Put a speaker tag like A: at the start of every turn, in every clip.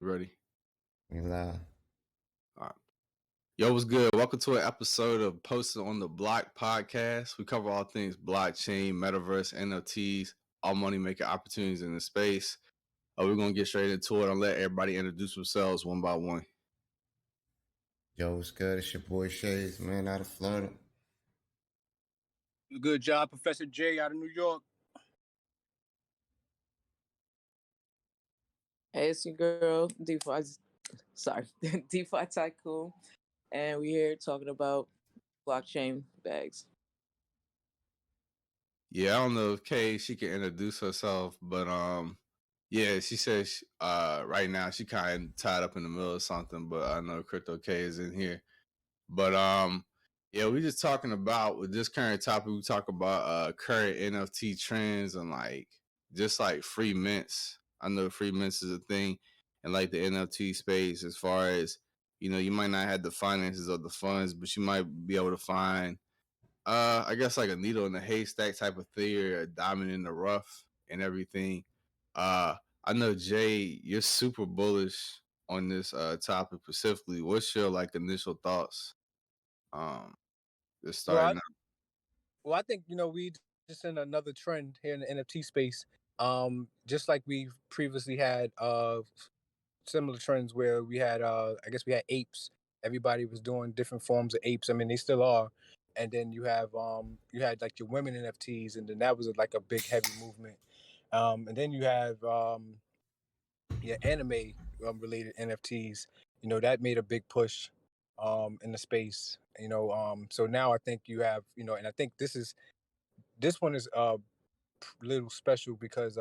A: Ready?
B: We live.
A: All right. Yo, what's good? Welcome to an episode of Posted on the Block podcast. We cover all things blockchain, metaverse, NFTs, all money making opportunities in the space. We're going to get straight into it and let everybody introduce themselves one by one.
B: Yo, what's good? It's your boy Shays, man, out of Florida.
C: Good job, Professor J out of New York.
D: Hey, it's your girl, DeFi. Sorry, DeFi Tycoon, and we're here talking about blockchain bags.
A: Yeah, I don't know if Kay, she can introduce herself, but yeah, she says right now she kind of tied up in the middle of something, but I know Crypto K is in here. But yeah, we just talking about with this current topic, we talk about current NFT trends and like just like free mints. I know free mints is a thing and like the NFT space as far as, you might not have the finances or the funds, but you might be able to find I guess like a needle in the haystack type of theory, a diamond in the rough and everything. I know Jay, you're super bullish on this topic specifically. What's your like initial thoughts? Just
C: Well,
A: starting out.
C: I think we just in another trend here in the NFT space. Just like we've previously had similar trends where we had I guess we had apes. Everybody was doing different forms of apes. I mean, they still are. And then you had like your women NFTs, and then that was like a big heavy movement. And then you have your anime related NFTs. That made a big push in the space. So now I think you have, and I think this one is a little special because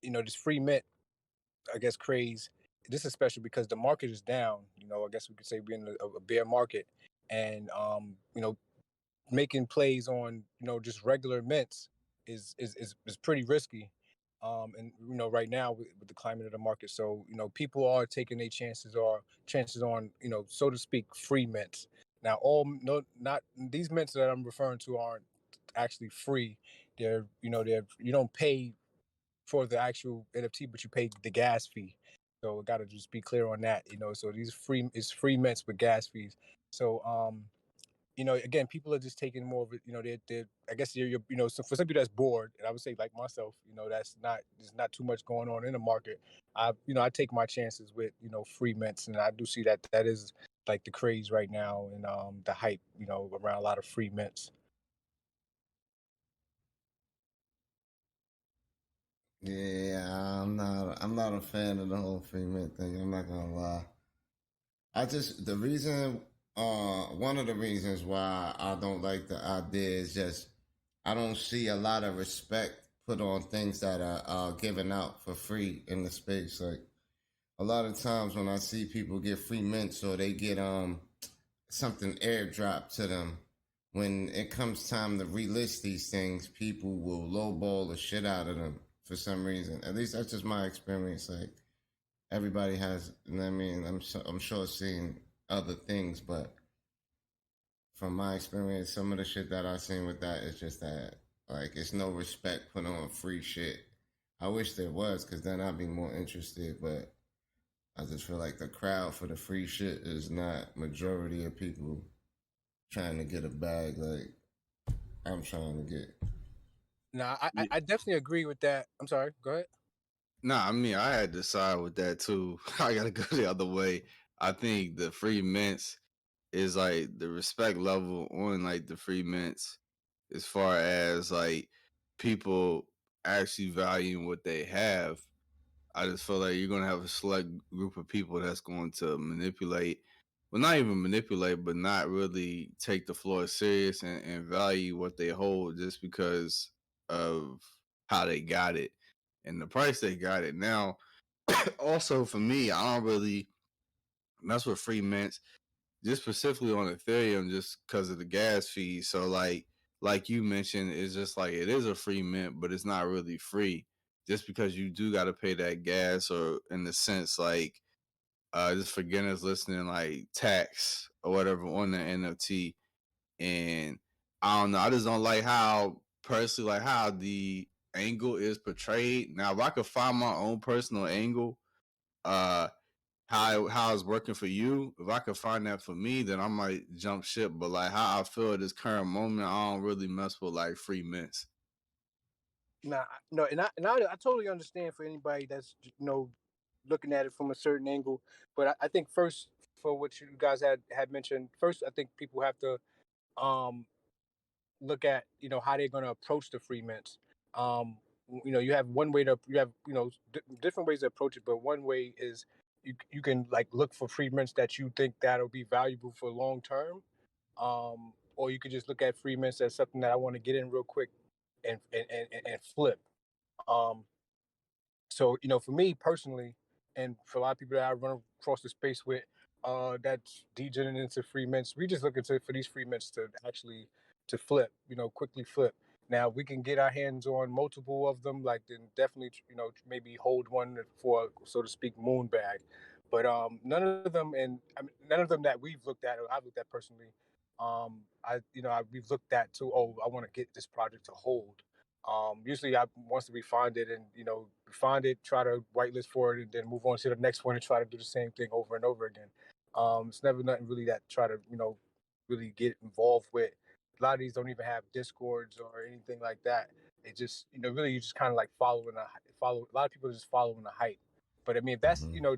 C: this free mint, I guess, craze. This is special because the market is down. I guess we could say we're in a bear market, and making plays on just regular mints is pretty risky. And right now with the climate of the market, so people are taking their chances on so to speak free mints. Now not these mints that I'm referring to aren't actually free. They're you don't pay for the actual NFT, but you pay the gas fee. So got to just be clear on that. So these free mints with gas fees. So again, people are just taking more of it. They're I guess so for some people that's bored, and I would say like myself, there's not too much going on in the market. I take my chances with free mints, and I do see that is like the craze right now, and the hype, around a lot of free mints.
B: Yeah, I'm not a fan of the whole free mint thing. I'm not gonna lie. One of the reasons why I don't like the idea is just I don't see a lot of respect put on things that are given out for free in the space. Like a lot of times when I see people get free mints or they get something airdropped to them, when it comes time to relist these things, people will lowball the shit out of them for some reason. At least that's just my experience. Like everybody has, I mean, I'm sure seeing other things, but from my experience, some of the shit that I've seen with that is just that like it's no respect put on free shit. I wish there was, because then I'd be more interested, but I just feel like the crowd for the free shit is not majority of people trying to get a bag like I'm trying to get.
C: Nah, I definitely agree with that. I'm sorry. Go ahead.
A: Nah, I mean, I had to side with that too. I gotta go the other way. I think the free mints is like the respect level on like the free mints as far as like people actually valuing what they have. I just feel like you're gonna have a select group of people that's going to manipulate, well, not even manipulate, but not really take the floor serious and value what they hold just because of how they got it and the price they got it. Now, also for me, I don't really mess with free mints just specifically on Ethereum just because of the gas fees. So like you mentioned, it's just like it is a free mint, but it's not really free just because you do got to pay that gas or in the sense like just for beginners listening like tax or whatever on the NFT. And I don't know, I just don't like how personally like how the angle is portrayed. Now if I could find my own personal angle uh how it's working for you. If I could find that for me, then I might jump ship. But like how I feel at this current moment, I don't really mess with like free mints.
C: Nah, no, and I totally understand for anybody that's looking at it from a certain angle. But I think first, for what you guys had mentioned, first I think people have to um look at how they're going to approach the free mints. You have one way to you have different ways to approach it, but one way is you can like look for free mints that you think that'll be valuable for long term, or you could just look at free mints as something that I want to get in real quick and flip. Um, so for me personally, and for a lot of people that I run across the space with, that's degenerating into free mints. We just looking for these free mints to actually to flip, quickly flip. Now we can get our hands on multiple of them, like then definitely maybe hold one for, so to speak, moon bag. But none of them, and I mean, none of them that we've looked at or I've looked at personally. We've looked at to, oh, I want to get this project to hold. Usually I once we find it and find it, try to whitelist for it, and then move on to the next one and try to do the same thing over and over again. It's never nothing really that try to really get involved with. A lot of these don't even have discords or anything like that. It just really you just kind of like follow. A lot of people are just following the hype. But I mean, if that's
B: Mm-hmm.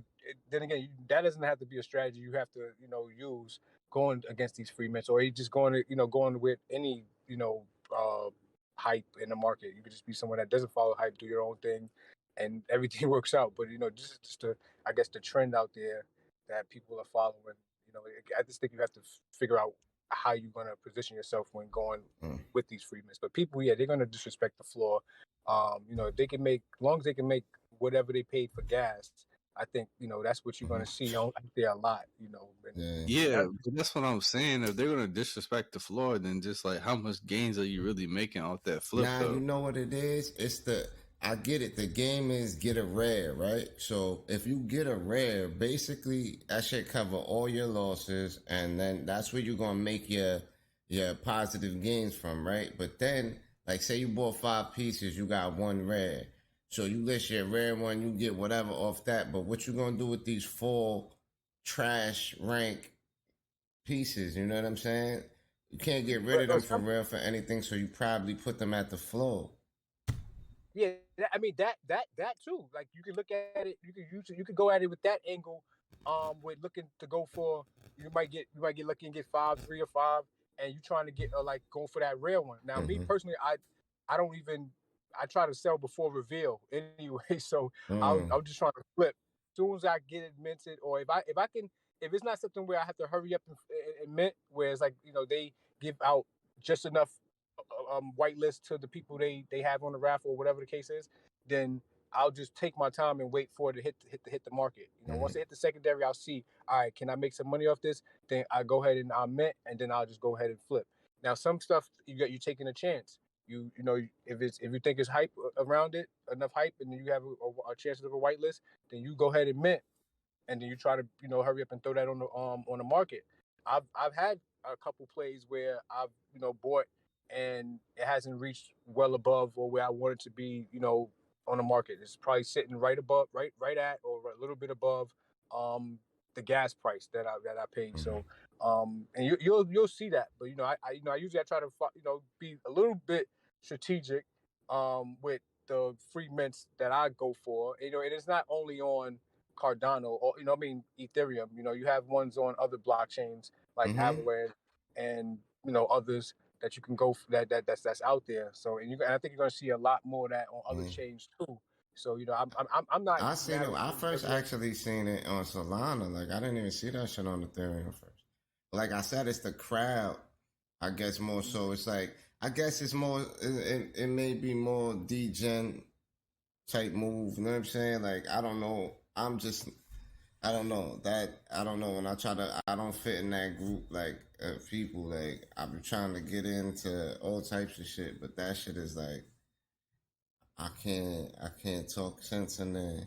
C: then again, that doesn't have to be a strategy you have to use going against these free mints, or you just going with any uh, hype in the market. You could just be someone that doesn't follow hype, do your own thing, and everything works out. But just the I guess the trend out there that people are following. I just think you have to figure out how you're going to position yourself when going
B: Mm.
C: with these free mints. But people, yeah, they're going to disrespect the floor. If they can make, as long as they can make whatever they paid for gas, I think that's what you're going to see out there a lot.
B: Yeah.
A: Yeah, but that's what I'm saying. If they're gonna disrespect the floor, then just like how much gains are you really making off that flip
B: Now you
A: though?
B: know what it is. I get it. The game is get a rare, right? So if you get a rare, basically that should cover all your losses, and then that's where you're gonna make your positive gains from, right? But then, like, say you bought 5 pieces, you got one rare. So you list your rare one, you get whatever off that. But what you gonna do with these 4 trash rank pieces? You know what I'm saying? You can't get rid of them for
C: Some
B: real for anything, so you probably put them at the floor.
C: Yeah, I mean that too. Like you can look at it, you can use it, you could go at it with that angle. With looking to go for, you might get lucky and get 5, 3 or 5, and you trying to get like go for that rare one. Now, me
B: Mm-hmm.
C: personally, I don't even I try to sell before reveal anyway. So
B: Mm.
C: I'm just trying to flip. As soon as I get it minted, or if I can, if it's not something where I have to hurry up and mint, where it's like they give out just enough whitelist to the people they have on the raffle or whatever the case is, then I'll just take my time and wait for it to hit the market. Once
B: Mm-hmm.
C: it hit the secondary, I'll see. All right, can I make some money off this? Then I go ahead and I'll mint, and then I'll just go ahead and flip. Now, some stuff you're taking a chance. If you think it's hype around it, enough hype, and then you have a chance of a whitelist, then you go ahead and mint, and then you try to hurry up and throw that on the market. I've had a couple plays where I've bought and it hasn't reached well above or where I want it to be on the market. It's probably sitting right above, right at, or a little bit above um the gas price that I paid.
B: Mm-hmm.
C: So and you'll see that. But I usually I try to be a little bit strategic with the free mints that I go for. And it's not only on Cardano, or I mean Ethereum. You have ones on other blockchains like
B: Mm-hmm.
C: Avalanche and others that you can go for, that's out there. So and I think you're going to see a lot more of that on other
B: Mm-hmm.
C: chains too. So I'm not
B: I seen
C: mad
B: it.
C: with
B: I
C: any
B: first
C: of them.
B: actually seen it on Solana. Like I didn't even see that shit on Ethereum first. Like I said, it's the crowd. I guess more so. It's like I guess it's more. It may be more degen type move. You know what I'm saying? Like I don't know. I don't know that. I don't know. When I try to, I don't fit in that group like people. Like I be trying to get into all types of shit, but that shit is like I can't talk sense in there.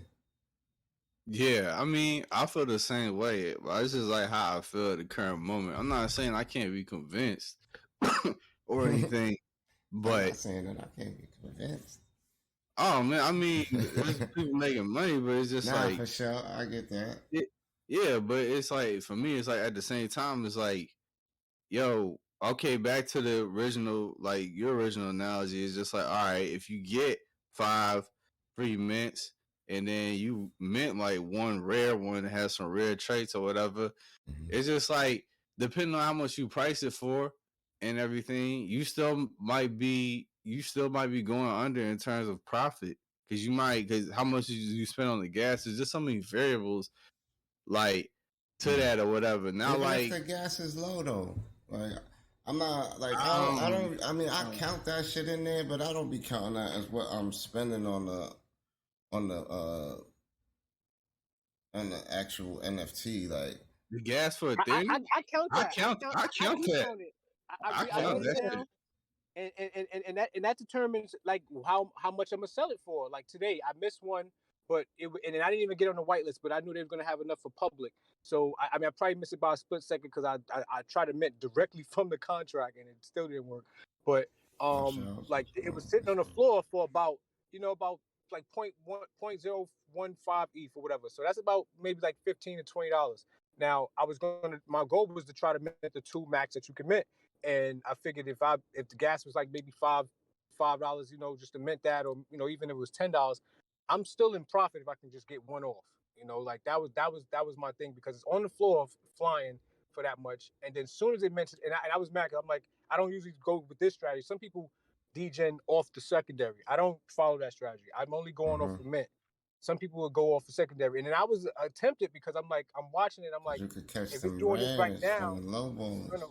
A: Yeah, I mean, I feel the same way, but it's just like how I feel at the current moment. I'm not saying I can't be convinced or anything,
B: I'm
A: but
B: not saying that I can't be convinced.
A: Oh man, I mean, there's people making money, but it's just
B: Nah,
A: like
B: for sure, I get that.
A: yeah, but it's like for me, it's like at the same time, it's like yo, okay, back to the original, like your original analogy is just like, all right, if you get 5 free mints and then you mint like one rare one that has some rare traits or whatever,
B: Mm-hmm.
A: it's just like depending on how much you price it for and everything, you still might be going under in terms of profit because how much you spend on the gas is just so many variables like to
B: Mm.
A: that or whatever. Now,
B: Even if
A: like
B: the gas is low though, like I'm not like I
A: um,
B: don't. I mean, I count that shit in there, but I don't be counting that as what I'm spending on the uh on the actual NFT. Like,
A: the gas for Ethereum,
C: I count
A: I
C: that.
A: count, I
C: I
A: count
C: do
A: that.
C: count it.
A: I
C: I
A: count
C: wrote it
A: that
B: uh,
C: down,
A: shit.
C: and that determines like how much I'm gonna sell it for. Like today, I missed one, but and then I didn't even get on the whitelist, but I knew they were gonna have enough for public. So I mean, I probably missed it by a split second because I tried to mint directly from the contract and it still didn't work. But like it was sitting on the floor for about like .015 ETH or whatever. So that's about maybe like $15 to $20. Now my goal was to try to mint the two max that you can mint, and I figured if the gas was like maybe $5, just to mint that, or even if it was $10, I'm still in profit if I can just get one off. Like that was my thing because it's on the floor flying for that much, and then as soon as it mentioned, and I was mad 'cause I'm like I don't usually go with this strategy. Some people degen off the secondary. I don't follow that strategy. I'm only going off the mint. Some people will go off the secondary, and then I was tempted because I'm like I'm watching it. I'm
B: cause
C: like,
B: you could catch
C: if it's
B: some
C: doing this right
B: rares from
C: now,
B: the low
C: it's
B: balls.
C: gonna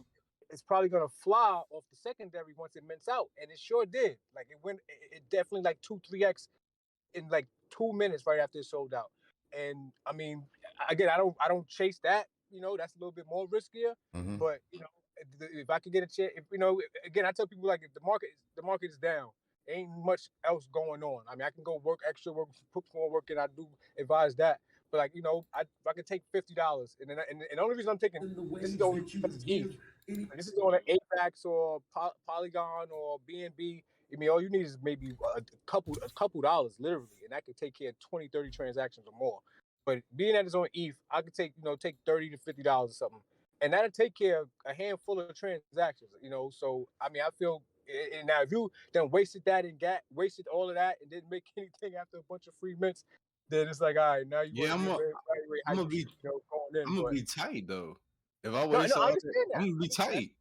C: it's probably gonna fly off the secondary once it mints out, and it sure did. Like it went, it definitely like 2-3x in like 2 minutes right after it sold out. And I mean, again, I don't chase that. That's a little bit more riskier.
B: Mm-hmm.
C: But if I could get a chance, again, I tell people like if the market is down, ain't much else going on. I mean, I can go work extra work, put more work in. I do advise that. But like if I could take $50, and the only reason I'm taking this is only because it's ETH. This is on an AVAX or Polygon or BNB. I mean, all you need is maybe a couple dollars, literally, and that could take care of 20, 30 transactions or more. But being that it's on ETH, I could take $30 to $50 or something, and that'll take care of a handful of transactions. So I mean, I feel. And now, if you then wasted all of that and didn't make anything after a bunch of free mints, then it's like, all right, now you want
A: Yeah,
C: to
A: I'm gonna,
C: reevaluate how
A: I'm gonna
C: you
A: be,
C: should going in.
A: I'm gonna
C: But
A: be tight though. If I
C: no,
A: waste
C: I
A: all that,
C: understand
A: I'm
C: that.
A: gonna be tight.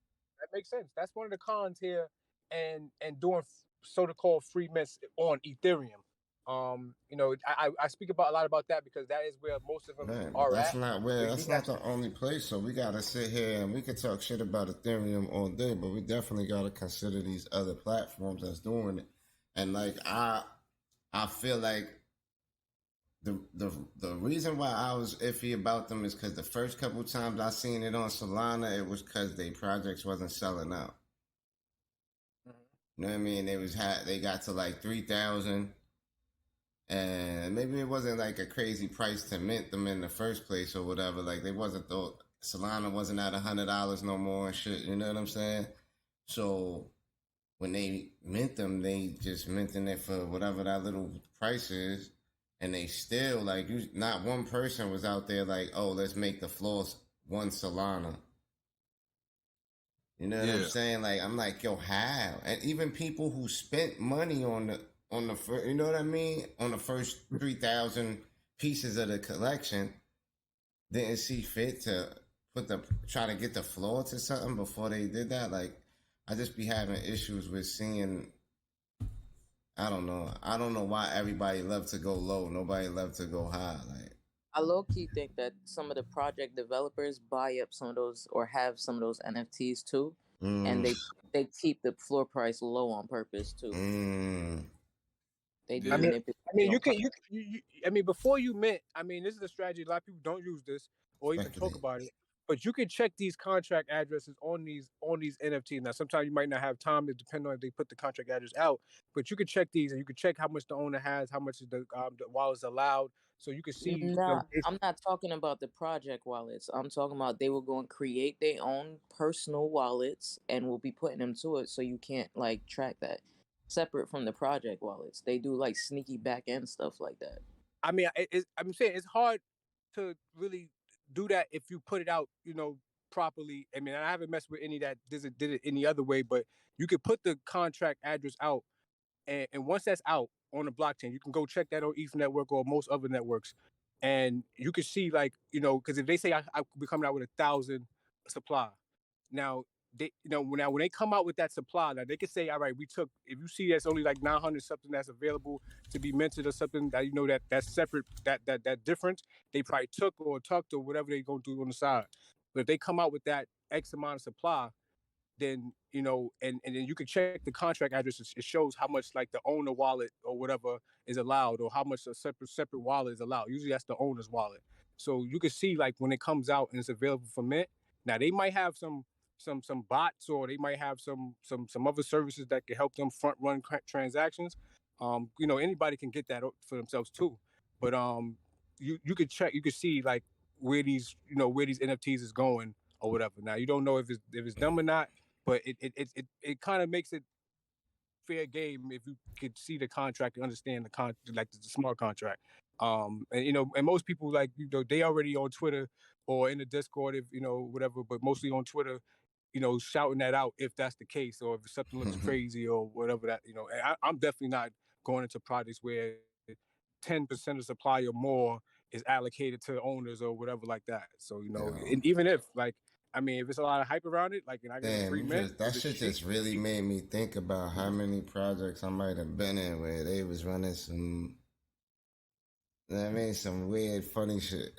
C: That makes sense. That's one of the cons here, and doing so-called free mints on Ethereum. I speak about a lot about that because that is where most of them
B: Man, but
C: are at. So you
B: that's
C: need
B: not
C: that.
B: the only place. So we gotta sit here and we could talk shit about Ethereum all day, but we definitely gotta consider these other platforms that's doing it. And like I feel like the reason why I was iffy about them is because the first couple times I seen it on Solana, it was because their projects wasn't selling out. You know what I mean? They got to like 3,000, and maybe it wasn't like a crazy price to mint them in the first place or whatever. Like they wasn't though Solana wasn't at $100 no more and shit. You know what I'm saying? So when they mint them, they just minting it for whatever that little price is, and they still like not one person was out there like, oh, let's make the floors one Solana. You know what I'm
A: Yeah,
B: saying? Like I'm like, yo, how? And even people who spent money on the first, you know what I mean, on the first 3,000 pieces of the collection, didn't see fit to try to get the floor to something before they did that. Like I just be having issues with seeing. I don't know. I don't know why everybody loves to go low. Nobody loves to go high. Like,
D: I low key think that some of the project developers buy up some of those or have some of those NFTs too, and
B: mm,
D: they keep the floor price low on purpose too.
B: mm,
D: They
C: I
D: do
A: yeah,
C: mean,
D: manipulate
C: I mean,
D: on
C: you can,
D: purpose.
C: I mean, before you mint, I mean, this is a strategy. A lot of people don't use this or even talk
B: speculate.
C: about it. But you can check these contract addresses on these NFTs. Now, sometimes you might not have time to depend on if they put the contract address out. But you can check these, and you can check how much the owner has, how much is the wallet's allowed, so you can see.
D: Nah, I'm not talking about the project wallets. I'm talking about they will go and create their own personal wallets and will be putting them to it, so you can't like track that. separate from the project wallets. They do like sneaky back end stuff like that.
C: I mean, I'm saying it's hard to really do that if you put it out, properly. I mean, I haven't messed with any that did it any other way, but you could put the contract address out, and once that's out on the blockchain, you can go check that on Ether Network or most other networks, and you can see like because if they say I could be coming out with 1,000 supply, now they now when they come out with that supply, now they can say, all right, we took, if you see that's only like 900 something that's available to be minted or something that that's separate, that difference they probably took or tucked or whatever they gonna do on the side. But if they come out with that X amount of supply, then and then you can check the contract address. It shows how much like the owner wallet or whatever is allowed, or how much a separate wallet is allowed. Usually that's the owner's wallet. So you can see like when it comes out and it's available for mint. Now they might have some bots, or they might have some other services that can help them front run transactions. Anybody can get that for themselves too. But you could check, you could see like where these NFTs is going or whatever. Now you don't know if it's them or not, but it kind of makes it fair game if you could see the contract and understand the smart contract. And most people like they already on Twitter or in the Discord, if whatever, but mostly on Twitter, shouting that out if that's the case, or if something looks crazy or whatever that And I'm definitely not going into projects where 10% of supply or more is allocated to owners or whatever like that. So and even if like, I mean, if it's a lot of hype around it, like, and I get a free mint,
B: that shit just really made me think about how many projects I might have been in where they was running some, some weird, funny shit.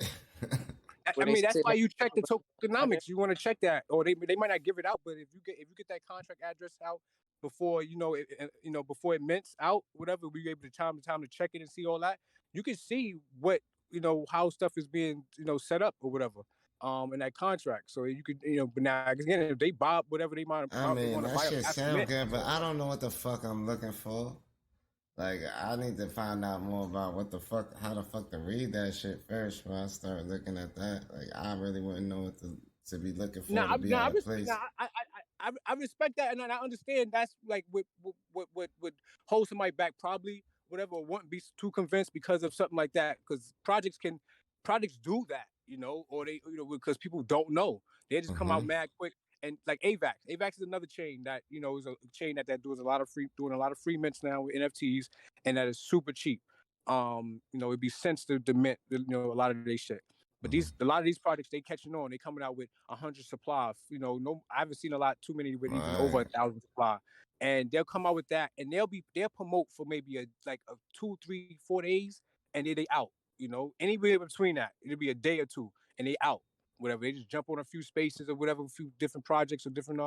C: I mean, that's why you check the tokenomics. You want to check that, or they might not give it out, but if you get that contract address out before before it mints out, whatever, we able to time to check it and see all that. You can see what how stuff is being set up or whatever. In that contract, so you could but now again, if they bob whatever they might
B: I mean, that shit sound good, but
C: so,
B: I don't know what the fuck I'm looking for. Like, I need to find out more about how the fuck to read that shit first when I start looking at that. Like, I really wouldn't know what to be looking for to be out of place.
C: I respect that, and I understand that's like what hold somebody back, probably whatever, or wouldn't be too convinced because of something like that. Because projects do that, or they because people don't know, they just come out mad quick. And like AVAX is another chain that is a chain that doing a lot of free mints now with NFTs, and that is super cheap. It'd be cents to mint, a lot of their shit. But a lot of these projects, they catching on. They coming out with 100 supply. No, I haven't seen too many with even over 1,000 supply. And they'll come out with that, and they'll promote for maybe a 2, 3, 4 days, and then they out. Anywhere between that, it'll be a day or two, and they out. Whatever, they just jump on a few spaces or whatever, a few different projects or different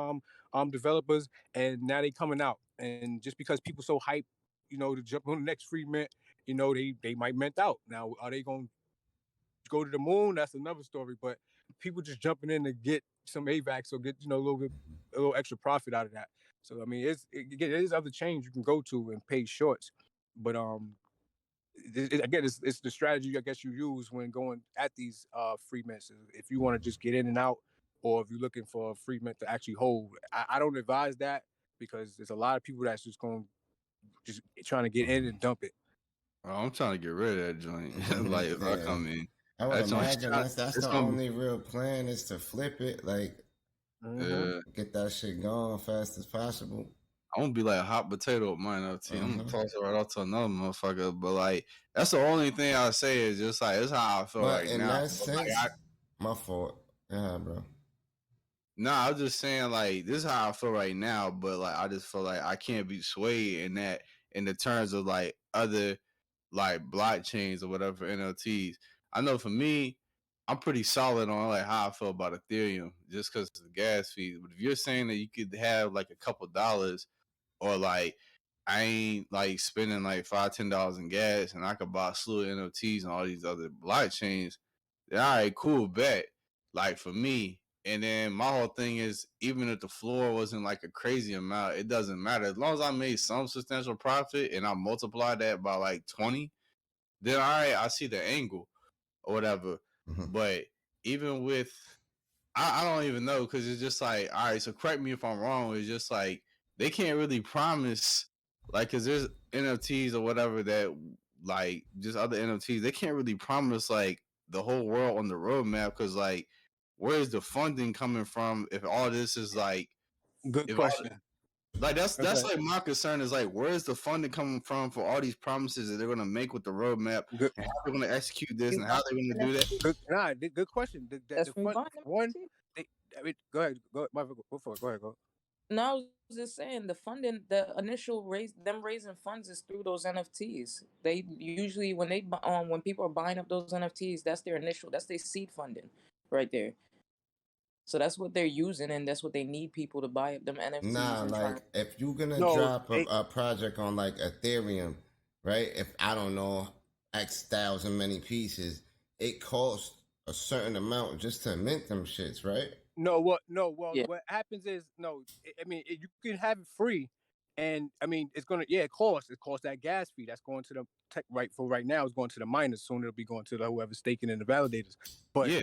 C: developers, and now they coming out. And just because people so hype, to jump on the next free mint, they might mint out. Now, are they gonna go to the moon? That's another story. But people just jumping in to get some AVAX or get a little extra profit out of that. So I mean, there's other chains you can go to and pay shorts, but again, it's the strategy I guess you use when going at these free mints. If you want to just get in and out, or if you're looking for a free mint to actually hold, I don't advise that, because there's a lot of people that's just trying to get in and dump it.
A: Oh, I'm trying to get rid of that joint. Like if I come in,
B: I would imagine that's the only real plan, is to flip it, like get that shit going fast as possible.
A: I'm gonna be like a hot potato with mine up to you. I'm gonna toss it right off to another motherfucker. But like, that's the only thing I say is just like, it's how I feel right now.
B: In that sense, my fault. Yeah, bro.
A: Nah, I'm just saying like, this is how I feel right now. But like, I just feel like I can't be swayed in the terms of like other like blockchains or whatever NFTs. I know for me, I'm pretty solid on like how I feel about Ethereum, just because of the gas fees. But if you're saying that you could have like a couple dollars, or like I ain't like spending like $5-10 in gas, and I could buy a slew of NFTs and all these other blockchains, then all right, cool, bet. Like for me, and then my whole thing is, even if the floor wasn't like a crazy amount, it doesn't matter. As long as I made some substantial profit and I multiply that by like 20, then all right, I see the angle or whatever. But even with, I don't even know, because it's just like, all right, so correct me if I'm wrong. It's just like they can't really promise Like, cause there's NFTs or whatever that like just other NFTs. They can't really promise like the whole world on the roadmap. Cause like, where's the funding coming from? If all this is like,
C: Good
A: if all
C: question.
A: like that's
C: Okay.
A: like my concern is like, where's the funding coming from for all these promises that they're gonna make with the roadmap
C: Good.
A: and how they're gonna execute this
D: You
A: and how
D: buy
A: they're gonna do that?
D: NFT?
C: Good question.
D: That's
C: The
D: from
C: fun
D: buying
C: one.
D: NFT.
C: They, I mean, go ahead. Go for it. Go ahead. Go.
D: No, I was just saying the funding, the initial raising funds is through those NFTs. They usually when people are buying up those NFTs, that's their seed funding, right there. So that's what they're using, and that's what they need people to buy up them NFTs
B: Nah,
D: and try.
B: like if you're gonna
C: No,
B: drop
C: they,
B: a project on like Ethereum, right? If I don't know X thousand many pieces, it costs a certain amount just to mint them shits, right?
C: no, what? No, well,
D: Yeah,
C: what happens is no. I mean, you can have it free, and I mean, it's gonna it costs. It costs that gas fee. That's going to the tech right for right now. It's going to the miners. Soon it'll be going to the whoever's staking in the validators. But
A: Yeah,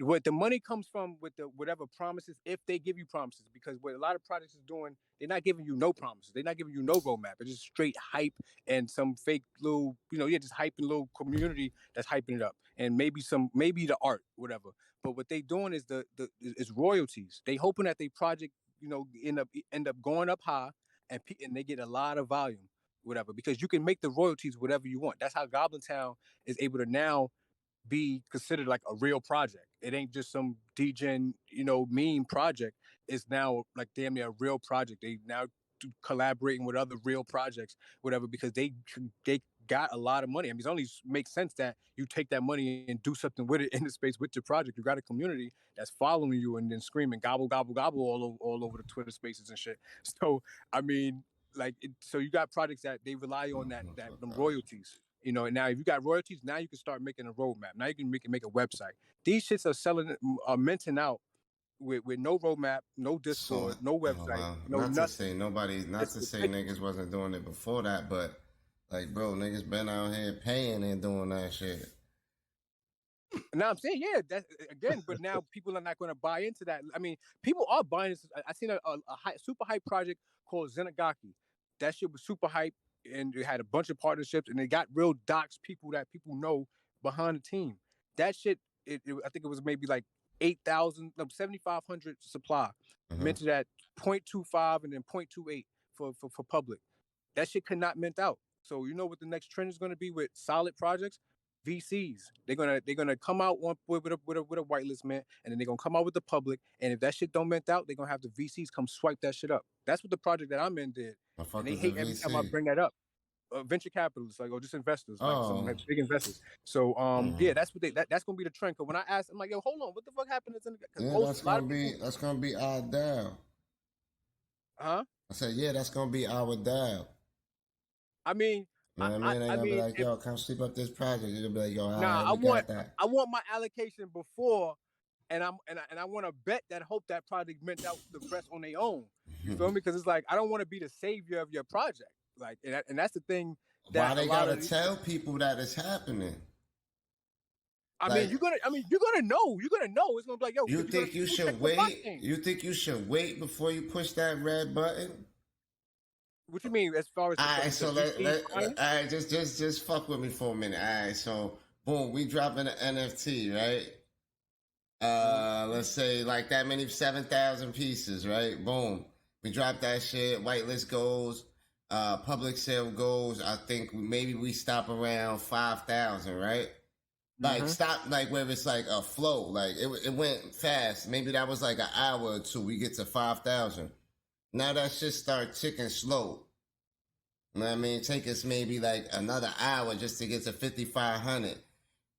C: what the money comes from with the whatever promises, if they give you promises, because what a lot of projects is doing, they're not giving you no promises. They're not giving you no roadmap. It's just straight hype and some fake little, just hyping little community that's hyping it up, and maybe the art, whatever. But what they doing is is royalties. They hoping that they project, end up going up high, and they get a lot of volume, whatever, because you can make the royalties whatever you want. That's how Goblin Town is able to now be considered like a real project. It ain't just some degen, meme project. It's now like damn near a real project. They now collaborating with other real projects, whatever, because they got a lot of money. I mean, it only makes sense that you take that money and do something with it in the space with your project. You got a community that's following you and then screaming gobble gobble gobble all over the Twitter spaces and shit. So I mean, so you got projects that they rely on that them royalties. And now if you got royalties, now you can start making a roadmap. Now you can make a website. These shits are minting out with no roadmap, no
B: So,
C: Discord, no website,
B: well,
C: no
B: not to say
C: nothing.
B: nobody, not
C: It's
B: to say
C: ridiculous.
B: niggas wasn't doing it before that, but like, bro, niggas been out here paying and doing that shit.
C: Now I'm saying, yeah, that again, but now people are not going to buy into that. I mean, people are buying this. I seen a super hype project called Zenagaki. That shit was super hype, and it had a bunch of partnerships, and it got real docs people that people know behind the team. That shit, I think it was maybe like 8,000, no, 7,500 supply,
B: Uh-huh.
C: minted at 0.25 and then 0.28 for public. That shit could not mint out. So you know what the next trend is going to be with solid projects? VCs. They're gonna come out with a whitelist mint, and then they're gonna come out with the public. And if that shit don't mint out, they're gonna have the VCs come swipe that shit up. That's what the project that I'm in did,
B: The
C: and
B: fuck
C: they
B: is the
C: hate every time I
B: VC?
C: bring that up. Venture capitalists, like, or just investors, like some
B: Oh,
C: big investors. So
B: mm.
C: yeah, that's gonna be the trend. Cause when I asked, I'm like, yo, hold on, what the fuck happened? Because
B: Yeah,
C: a lot of people,
B: that's gonna be our dial.
C: huh?
B: I said, yeah, that's gonna be our dial.
C: I mean,
B: You know what I mean? They're
C: I
B: gonna be
C: mean,
B: like,
C: if
B: yo, come sleep up this project. You're gonna be like, yo, all
C: nah,
B: right, we got that.
C: I want my allocation before, and I want to bet that hope that project meant out the rest on their own. You feel me? Because it's like I don't want to be the savior of your project. Like, and that's the thing
B: Why
C: that a
B: they
C: lot
B: gotta
C: of
B: tell people that it's happening?
C: I mean,
B: Like,
C: you're gonna know. You're gonna know. It's gonna be like, yo,
B: you
C: because you're gonna
B: think you
C: check
B: should
C: the
B: wait?
C: blockchain.
B: You think you should wait before you push that red button?
C: What you mean as far as
B: All right, so
C: the VC
B: all
C: buying?
B: right, just fuck with me for a minute. All right, so boom, we dropping an NFT, right?
C: Mhm.
B: Let's say like that many 7,000 pieces, right? Boom, we drop that shit. Whitelist goes, public sale goes. I think maybe we stop around 5,000, right? Like
C: Mhm.
B: stop, like where it's like a flow, like it went fast. Maybe that was like an hour or two. We get to 5,000. Now that shit start ticking slow. You know what I mean? Take us maybe like another hour just to get to 5,500.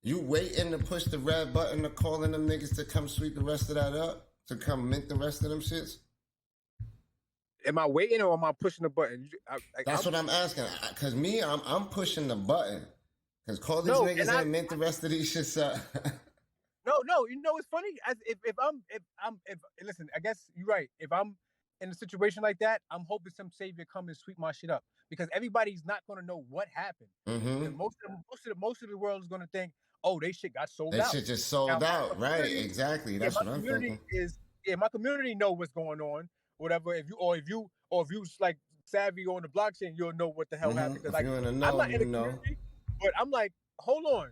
B: You waiting to push the red button to calling them niggas to come sweep the rest of that up? To come mint the rest of them shits?
C: Am I waiting or am I pushing the button?
B: That's what I'm asking. Cause me, I'm pushing the button. Cause call these
C: No,
B: niggas and mint the rest of these shits up.
C: no. You know, it's funny. As if listen, I guess you're right. If I'm in a situation like that, I'm hoping some savior come and sweep my shit up because everybody's not gonna know what happened.
B: Mm-hmm.
C: Most of the world is gonna think, oh, they shit got sold
B: That
C: out.
B: shit just
C: Now
B: sold
C: my
B: out. Right,
C: community,
B: exactly.
C: yeah,
B: That's
C: my
B: what I'm
C: community
B: thinking.
C: is, yeah, my community know what's going on. Whatever. If you like savvy on the blockchain, you'll know what the hell happened. Because
B: If
C: like
B: you're in the
C: I'm
B: know,
C: not in
B: you
C: the
B: know.
C: community, but I'm like, hold on.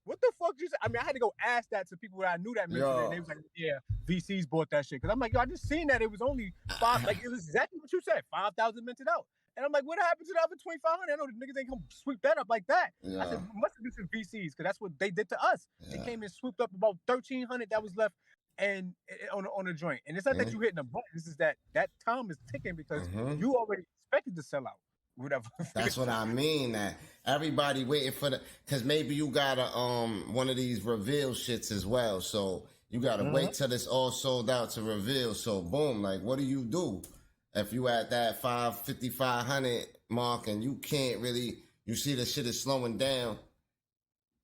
C: What the fuck you say? I mean, I had to go ask that to people that I knew that mentioned it, and they was like, yeah, VCs bought that shit. Because I'm like, yo, I just seen that it was only five, like it was exactly what you said, 5,000 minted out. And I'm like, what happened to the other 2,500? I know the niggas ain't come sweep that up like that. I said, must have been some VCs, because that's what they did to us. They came and swooped up about 1,300 that was left and on a joint. And it's not that you hitting a button. This is that time is ticking because you already expected to sell out. Whatever.
B: That's what I mean. That everybody waiting for because maybe you got a one of these reveal shits as well. So you gotta wait till it's all sold out to reveal. So boom, like what do? If you at that 5,500 mark and you can't really, you see the shit is slowing down.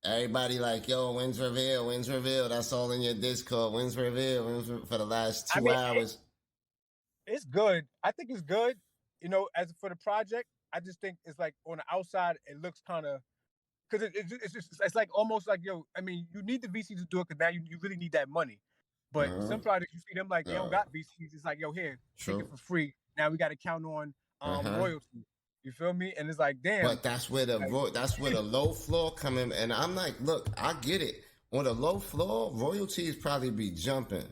B: Everybody like, yo, when's reveal? When's reveal? That's all in your Discord. When's reveal? For the last 2 hours.
C: It's good. I think it's good. You know, as for the project, I just think it's like on the outside, it looks kind of, because it's like almost like, yo, I mean, you need the VC to do it because now you really need that money. But some projects, you see them like, they don't got VCs. It's like, yo, here, take it for free. Now we got to count on royalty. You feel me? And it's like, damn.
B: But that's where the low floor come in. And I'm like, look, I get it. On the low floor, royalties probably be jumping.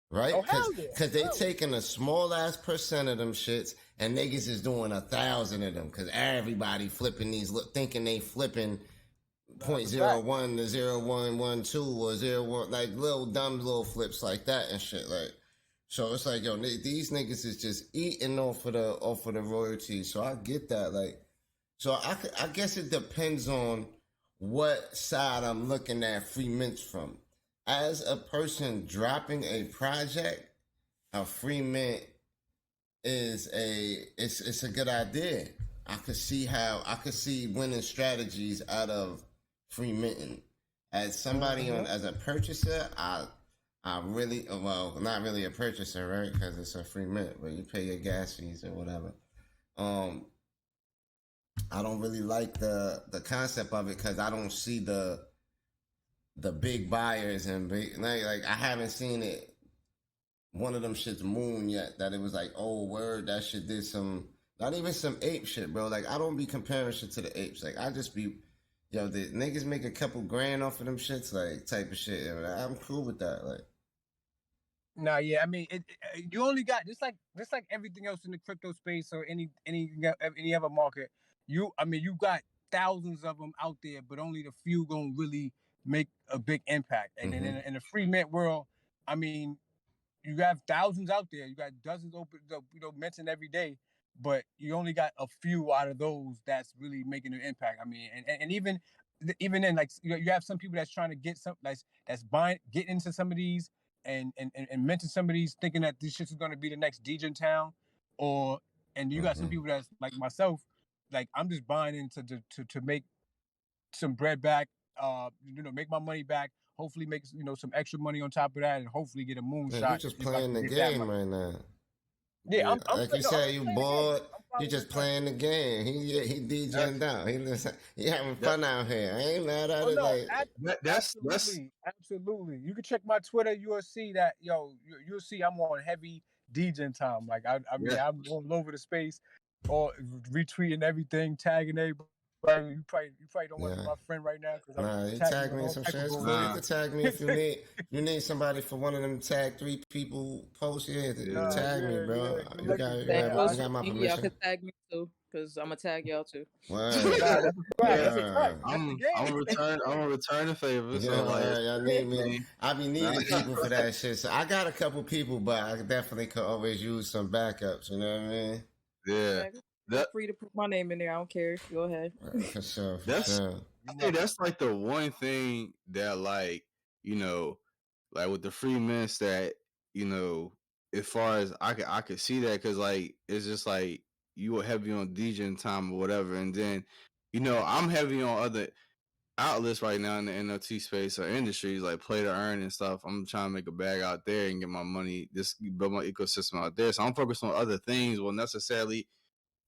B: Right? Because they taking a small ass percent of them shits and niggas is doing 1,000 of them because everybody flipping these, thinking they flipping 0.01 to 0.112 or 0.1, like little dumb little flips like that and shit. Like, so it's like, yo, these niggas is just eating off of the royalties. So I get that. Like, so I guess it depends on what side I'm looking at free mints from. As a person dropping a project, a free mint is it's a good idea. I could see winning strategies out of free minting. As somebody as a purchaser, I really, well, not really a purchaser, right? Because it's a free mint, but you pay your gas fees or whatever. I don't really like the concept of it because I don't see the big buyers and big, like I haven't seen it, one of them shits moon yet that it was like, oh word, that shit did some, not even some ape shit, bro. Like I don't be comparing shit to the apes. Like I just be, yo, the niggas make a couple grand off of them shits, like type of shit. I'm cool with that. Like,
C: nah, yeah, I mean, you only got just like everything else in the crypto space or any other market. You got thousands of them out there, but only the few gonna really make a big impact. And then in the free mint world, I mean, you have thousands out there. You got dozens open, minting every day, but you only got a few out of those that's really making an impact. I mean, and even then, like you have some people that's trying to get some that's get into some of these and minting some of these, thinking that this shit is going to be the next DJ in town, and you got some people that's like myself, like I'm just buying into to make some bread back, make my money back, hopefully make some extra money on top of that, and hopefully get a moonshot.
B: You're just playing the game right now.
C: Yeah, I'm
B: like you said, you bored. You just playing the game. He DJing down. He having fun out here. I ain't mad at it. Like
C: that's absolutely. You can check my Twitter. You'll see that you'll see I'm on heavy DJing time. Like I mean, I'm all over the space, or retweeting everything, tagging everybody. You probably don't want to be my friend right now.
B: Nah, you tag me in some shit. You can tag me if you need somebody for one of them tag 3 people posts. Yeah, tag me, bro. You got my permission.
D: Y'all can tag me too, because I'm gonna tag y'all too.
C: That's a fact.
A: I'm gonna return the favor. So
B: y'all need me. I be needing people for that shit. So I got a couple people, but I definitely could always use some backups. You know what I mean?
A: Yeah.
D: Feel free to put my name in there. I don't care. Go ahead.
B: For sure.
A: I think that's like the one thing that, like, like with the free mints that, as far as I could see that, because like it's just like you were heavy on DJing time or whatever, and then I'm heavy on other outlets right now in the NFT space or industries like play to earn and stuff. I'm trying to make a bag out there and get my money, build my ecosystem out there. So I'm focused on other things. Well, necessarily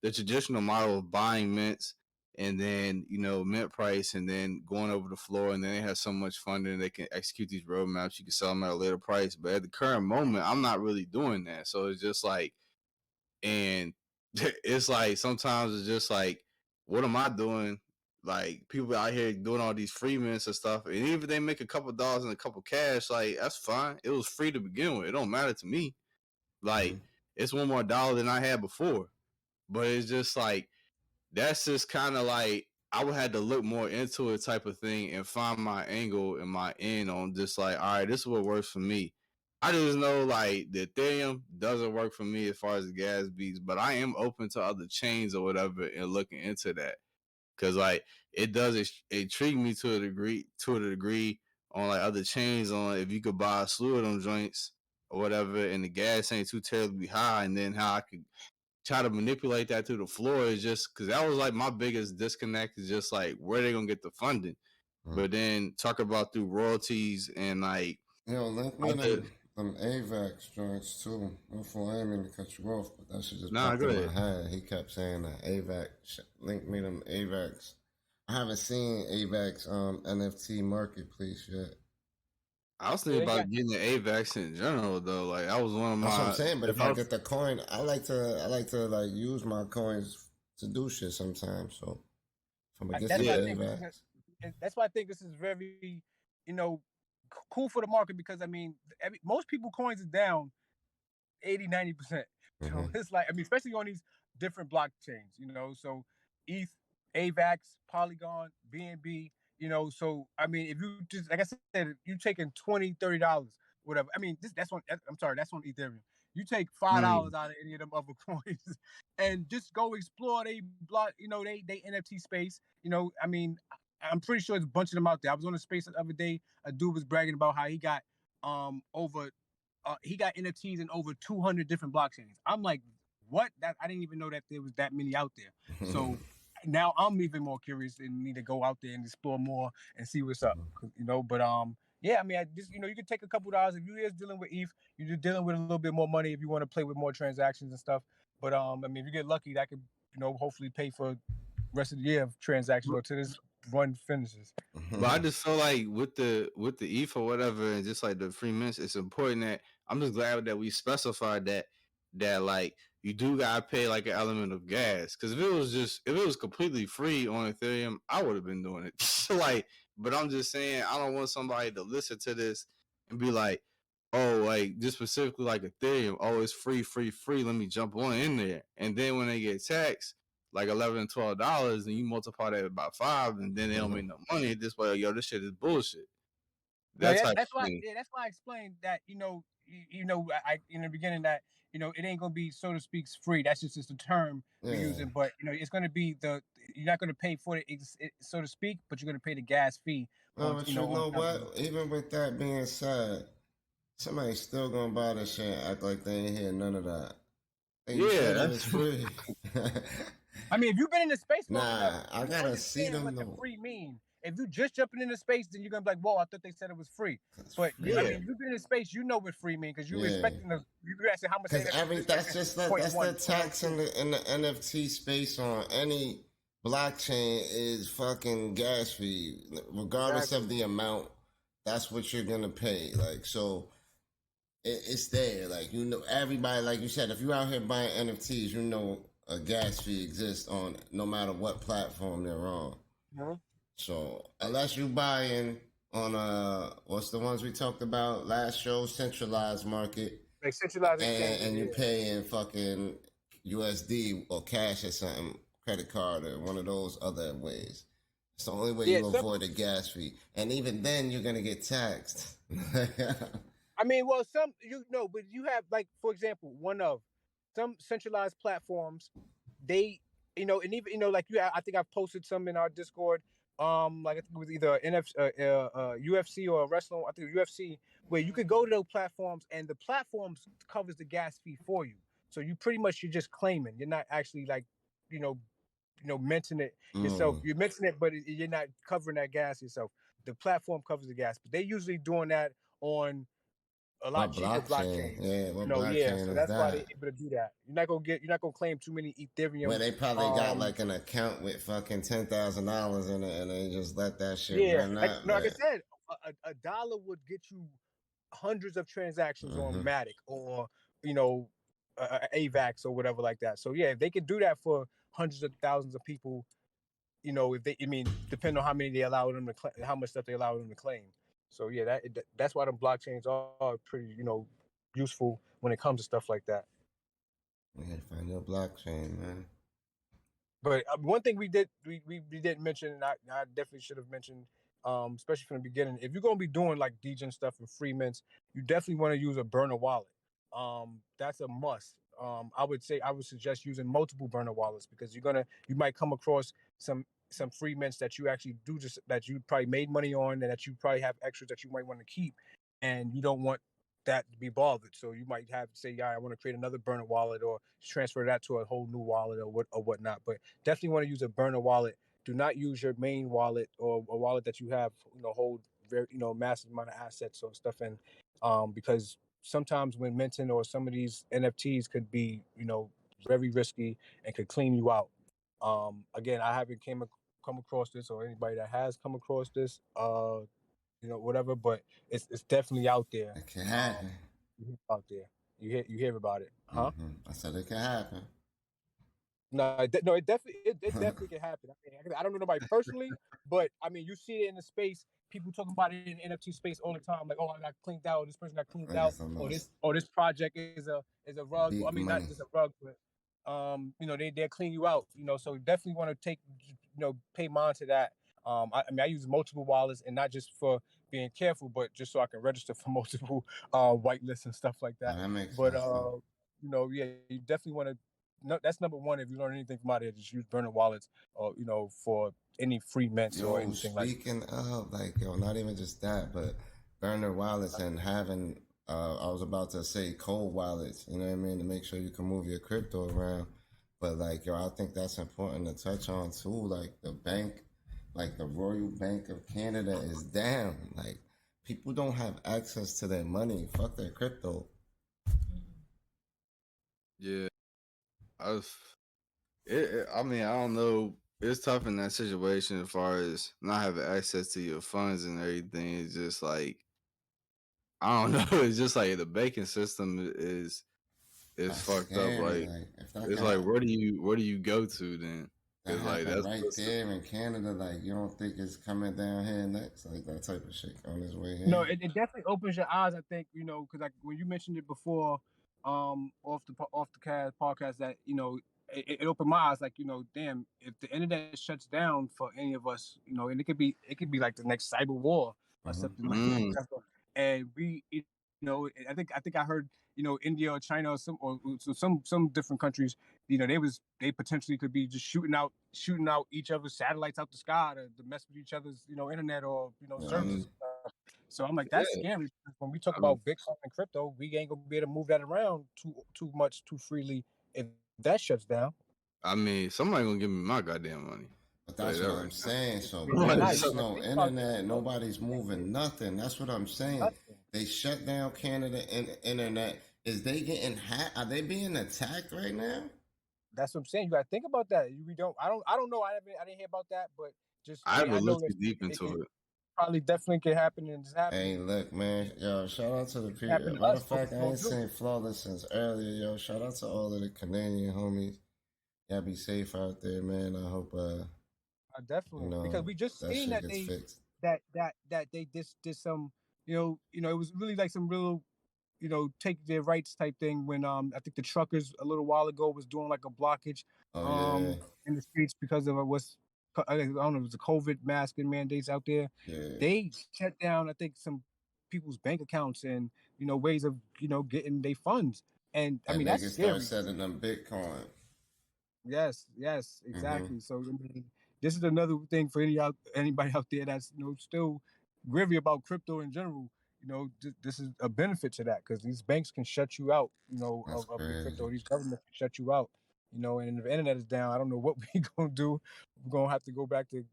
A: the traditional model of buying mints and then mint price and then going over the floor, and then they have so much funding they can execute these roadmaps. You can sell them at a later price, but at the current moment I'm not really doing that. So it's just like, and it's like sometimes it's just like, what am I doing? Like people out here doing all these free mints and stuff, and even if they make a couple dollars and a couple cash, like that's fine. It was free to begin with. It don't matter to me. Like it's one more dollar than I had before. But it's just like that's just kind of like I would have to look more into it type of thing and find my angle and my end on just like, all right, this is what works for me. I just know like the Ethereum doesn't work for me as far as the gas beats, but I am open to other chains or whatever and looking into that because like it does intrigue me to a degree on like other chains on if you could buy a slew of them joints or whatever and the gas ain't too terribly high and then how I could try to manipulate that to the floor is just because that was like my biggest disconnect is just like where they gonna get the funding. But then talk about through royalties and like
B: Yo, link me
A: other
B: them AVAX joints too. Before I ain't mean to cut you off, but that shit just
A: nah,
B: popped
A: go
B: in my
A: ahead.
B: head. He kept saying that AVAX. Link me them AVAX. I haven't seen AVAX NFT marketplace yet.
A: I was thinking about getting the AVAX in general though. Like that was one of
B: That's what I'm
A: my
B: saying. But
A: if
B: if
A: I
B: I
A: was,
B: get the coin, I like to like use my coins to do shit sometimes. So if I'm gonna get
C: That's
B: some
C: why I think
B: AVAX.
C: that's why I think this is very, cool for the market because I mean, most people coins is down 80-90%. So it's like, I mean, especially on these different blockchains, so ETH, AVAX, Polygon, BNB, so I mean, if you just, like I said, you taking $20-$30, whatever. I mean, that's on Ethereum. You take $5 out of any of them other coins and just go explore they block, they NFT space. I mean, I'm pretty sure there's a bunch of them out there. I was on a space the other day. A dude was bragging about how he got over he got NFTs in over 200 different blockchains. I'm like, what? That I didn't even know that there was that many out there. So now I'm even more curious and need to go out there and explore more and see what's up. But yeah, I mean, I just you can take a couple dollars if you're just dealing with ETH. You're just dealing with a little bit more money if you want to play with more transactions and stuff. But I mean, if you get lucky, that could hopefully pay for rest of the year of transactions or to this run finishes.
A: but I just feel like with the ETH or whatever, and just like the free mints, it's important that I'm just glad that we specified that like you do gotta pay like an element of gas. Because if it was completely free on Ethereum, I would have been doing it. Like, but I'm just saying I don't want somebody to listen to this and be like, oh, like just specifically like Ethereum, oh, it's free, free, free. Let me jump on in there, and then when they get taxed like $11 $12 and you multiply that by 5 and then they don't make no money this way, yo, this shit is bullshit.
C: No,
A: That type
C: that's
A: of
C: why.
A: thing.
C: Yeah, that's why I explained that. I in the beginning that it ain't gonna be, so to speak, free. That's just the term we're using. But it's gonna be you're not gonna pay for it, so to speak, but you're gonna pay the gas fee.
B: No, but you know what? Even with that being said, somebody's still gonna buy this shit and act like they ain't hear none of that. Hey, you said it was free.
C: I mean, if you've been in the space long enough,
B: I gotta see them
C: what the
B: though.
C: free mean. If you just jumping into space, then you're gonna be like, "Whoa, I thought they said it was free." But I mean, if you've been in space, you know what free mean because you're expecting you asking how much.
B: Because that's the tax in the NFT space on any blockchain is fucking gas fee, regardless of the amount. That's what you're gonna pay. Like so. It's there, like everybody, like you said, if you're out here buying NFTs, a gas fee exists on no matter what platform they're on. So unless you buying on what's the ones we talked about last show, centralized market,
C: like centralized
B: and you're paying fucking USD or cash or something, credit card or one of those other ways. It's the only way you avoid a gas fee, and even then you're gonna get taxed.
C: I mean, well, but you have, like, for example, one of some centralized platforms, they, and even, like I think I've posted some in our Discord, like I think it was either UFC or a wrestling, I think UFC, where you could go to those platforms and the platforms covers the gas fee for you. So you're just claiming. You're not actually like, mentioning it yourself. You're mentioning it, but you're not covering that gas yourself. The platform covers the gas, but they're usually doing that on a lot cheaper blockchains.
B: Yeah, what blockchain
C: so
B: is
C: that's why they're
B: that?
C: able to do that. You're not gonna claim too many Ethereum.
B: Where they probably got like an account with fucking $10,000 in it, and they just let that shit run out.
C: Like I said, a dollar would get you hundreds of transactions on Matic or AVAX or whatever like that. So yeah, if they could do that for hundreds of thousands of people, if they, depending on how many they allow them to how much stuff they allow them to claim. So yeah, that's why the blockchains are pretty, useful when it comes to stuff like that.
B: We had to find your blockchain, man.
C: But one thing we didn't mention, and I definitely should have mentioned, especially from the beginning, if you're gonna be doing like degen stuff and free mints, you definitely want to use a burner wallet. That's a must. I would suggest using multiple burner wallets because you might come across some free mints that you actually do just that you probably made money on and that you probably have extras that you might want to keep, and you don't want that to be bothered. So you might have to say, yeah, I want to create another burner wallet or transfer that to a whole new wallet or whatnot. But definitely want to use a burner wallet. Do not use your main wallet or a wallet that you have, hold very, massive amount of assets or stuff in, because sometimes when minting or some of these NFTs could be, very risky and could clean you out. Again, I haven't come across this or anybody that has come across this, whatever, but it's definitely out there.
B: It can happen.
C: Out there, you hear about it, huh?
B: I said it can happen.
C: No, it definitely can happen. I don't know nobody personally, but you see it in the space. People talking about it in the NFT space all the time. Like, oh, I got cleaned out. This person got cleaned out. Or this project is a rug. Not just a rug, but they'll clean you out. So definitely want to take pay mind to that. I use multiple wallets and not just for being careful, but just so I can register for multiple whitelists and stuff like that.
B: That makes
C: but
B: sense.
C: yeah, you definitely want to. No, that's number one. If you learn anything from out here, just use burner wallets or for any free mints or anything like that.
B: Speaking of, not even just that, but burner wallets and having I was about to say cold wallets, you know what I mean, to make sure you can move your crypto around. But I think that's important to touch on too. Like the bank, like the Royal Bank of Canada is down. Like people don't have access to their money. Fuck their crypto.
A: Yeah, I don't know. It's tough in that situation as far as not having access to your funds and everything. It's just like I don't know. It's just like the banking system is
B: That's
A: fucked
B: scary.
A: up. Like it's like where do you go to then?
B: That happened
A: that's
B: right there in Canada. Like you don't think it's coming down here next, like that type of shit on its way here.
C: No, it definitely opens your eyes. I think because like when you mentioned it before, off the podcast that it opened my eyes. Like damn, if the internet shuts down for any of us, and it could be like the next cyber war or something like that. And we, I think I heard India or China or some different countries, they potentially could be just shooting out each other's satellites out the sky to mess with each other's internet or servers. So I'm like, that's scary. When we talk about Bitcoin and crypto, we ain't gonna be able to move that around too much too freely if that shuts down.
A: Somebody gonna give me my goddamn money.
B: But that's what I'm saying. So
C: there's
B: no internet, nobody's moving nothing. That's what I'm saying. They shut down Canada and internet. Is they getting hacked? Are they being attacked right now?
C: That's what I'm saying. You gotta think about that. I don't know. I didn't hear about that, but just
A: I haven't
C: know
A: looked deep into it.
C: Probably definitely can happen and it's happening.
B: Hey, look, man. Yo, shout out to the people. Matter of fact, I ain't seen Flawless since earlier. Yo, shout out to all of the Canadian homies. Y'all be safe out there, man. I hope
C: definitely because we just seen that they
B: fixed.
C: that they did some it was really like some real take their rights type thing when I think the truckers a little while ago was doing like a blockage in the streets because of I don't know, it was the COVID masking mandates out there.
B: Yeah.
C: They shut down, I think, some people's bank accounts and ways of getting their funds. And I mean that's scary.
B: Start setting them Bitcoin.
C: Yes, exactly. So this is another thing for anybody out there that's still weary about crypto in general. This is a benefit to that because these banks can shut you out. Of the crypto. These governments can shut you out. And if the internet is down, I don't know what we're gonna do. We're gonna have to go back to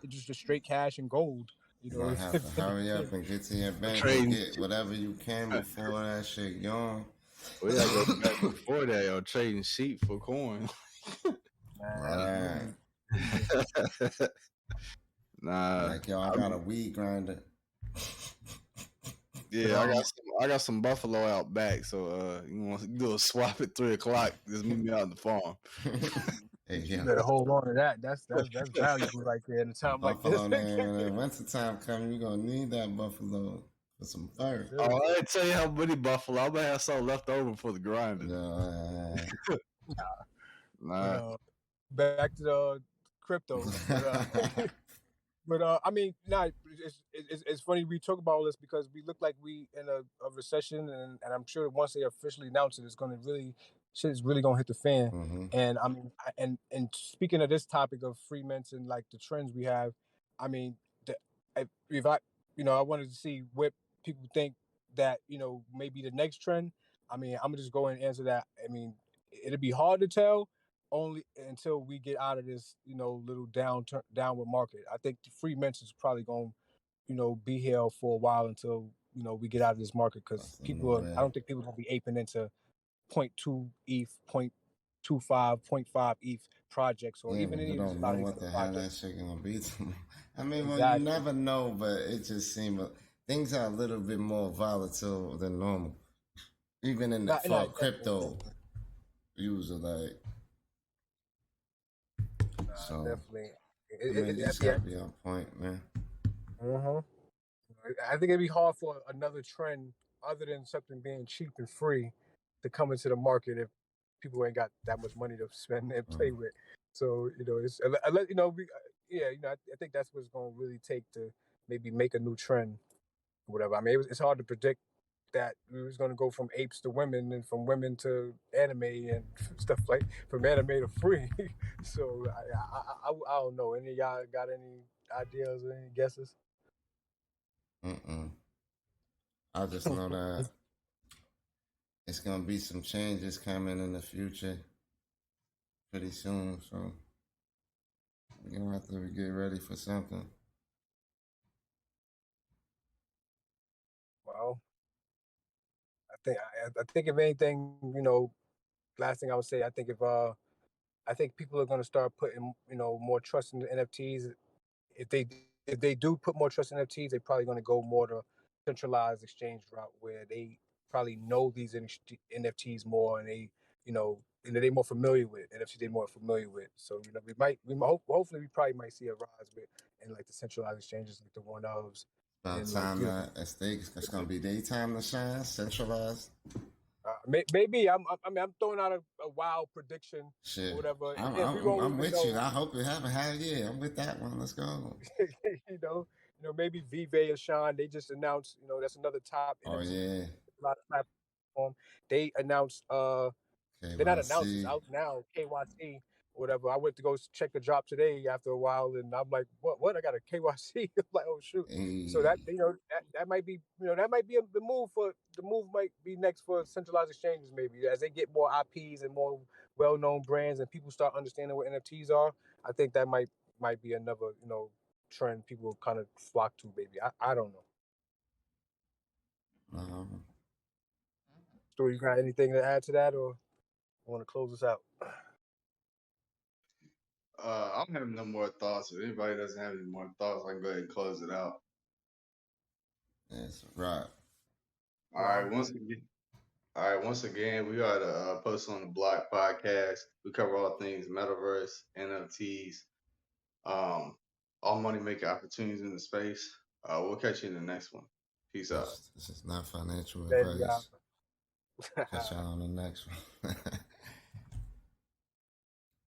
C: just straight cash and gold.
B: You're gonna have to hurry up and get to your bank and get whatever you can before that shit gone.
A: We gotta go back before that, yo, trading sheep for coin.
B: Right.
A: Nah.
B: Like, yo, I got a weed grinder.
C: But
A: Yeah, I got some buffalo out back. So you want to do a swap at 3 o'clock? Just meet me out in the farm.
B: Hey,
C: you
B: yeah.
C: better hold on to that. That's valuable right there in a time like this.
B: Buffalo, man. When winter time comes, you're going to need that buffalo for some fur.
A: Oh, I didn't tell you how many buffalo. I might have some left over for the grinding.
B: No,
C: But
A: Nah.
C: back to the crypto. But I mean, it's funny we talk about all this because we look like we in a recession, and I'm sure once they officially announce it, it's going to really shit is really going to hit the fan.
B: Mhm.
C: And I mean, and speaking of this topic of free mints and like the trends we have, I mean, if I I wanted to see what people think that maybe the next trend. I mean, I'm gonna just go and answer that. I mean, it'd be hard to tell only until we get out of this, little downward market. I think the free mints is probably going, be here for a while until we get out of this market because I don't think people are gonna be aping into point 0.2 ETH, 0.25, 0.5 ETH projects or
B: Yeah,
C: even
B: but you
C: any of these
B: don't know
C: projects.
B: what the hell that shit gonna be tomorrow. I mean, well, you
C: Exactly.
B: never know, but it just seems things are a little bit more volatile than normal, even in the
C: Not,
B: for
C: not,
B: crypto user. Like, so
C: definitely.
B: I mean, you just
C: Yeah.
B: gotta be on point, man.
C: Uh-huh. I think it'd be hard for another trend other than something being cheap and free to come into the market if people ain't got that much money to spend and play with. So it's I think that's what's going to really take to maybe make a new trend, or whatever. I mean, it's hard to predict that we was going to go from apes to women and from women to anime and stuff like from anime to free. So I don't know. Any of y'all got any ideas or any guesses?
B: I just know that it's gonna be some changes coming in the future pretty soon. So we're gonna have to get ready for something.
C: Well, I think if anything, last thing I would say, I think people are going to start putting more trust in the NFTs. If they if they do put more trust in NFTs, they're probably going to go more to centralized exchange route where they probably know these NFTs more and they're more familiar with NFTs. They're more familiar with. So hopefully we probably might see a rise with in like the centralized exchanges like the one ofs
B: About
C: and like
B: time that it's gonna be daytime to shine, centralized.
C: maybe I mean I'm throwing out a wild prediction or
B: Shit,
C: whatever.
B: I'm,
C: If we
B: I'm,
C: won't
B: I'm
C: even
B: with you.
C: know,
B: I hope it happen. Hell yeah, I'm with that one. Let's go.
C: you know, maybe Vive or Sean, they just announced, that's another top
B: Oh
C: NFT
B: yeah,
C: platform. They announced they're not announced, it's
B: KYC.
C: out now, KYC, whatever. I went to go check the drop today after a while and I'm like, what? I got a KYC. I'm like, oh shoot. So
B: Hey,
C: that might be that might be the move might be next for centralized exchanges maybe as they get more IPs and more well-known brands and people start understanding what NFTs are. I think that might be another trend people kind of flock to. Maybe I don't know.
B: um,
C: So you got anything to add to that, or want to close this out?
A: I don't have no more thoughts. If anybody doesn't have any more thoughts, I can go ahead and close it out.
B: that's right.
A: All right. Once again, we are the Post on the Block podcast. We cover all things metaverse, NFTs, all money making opportunities in the space. We'll catch you in the next one. Peace out.
B: This is not financial
C: Baby,
B: advice. Catch y'all on the next one.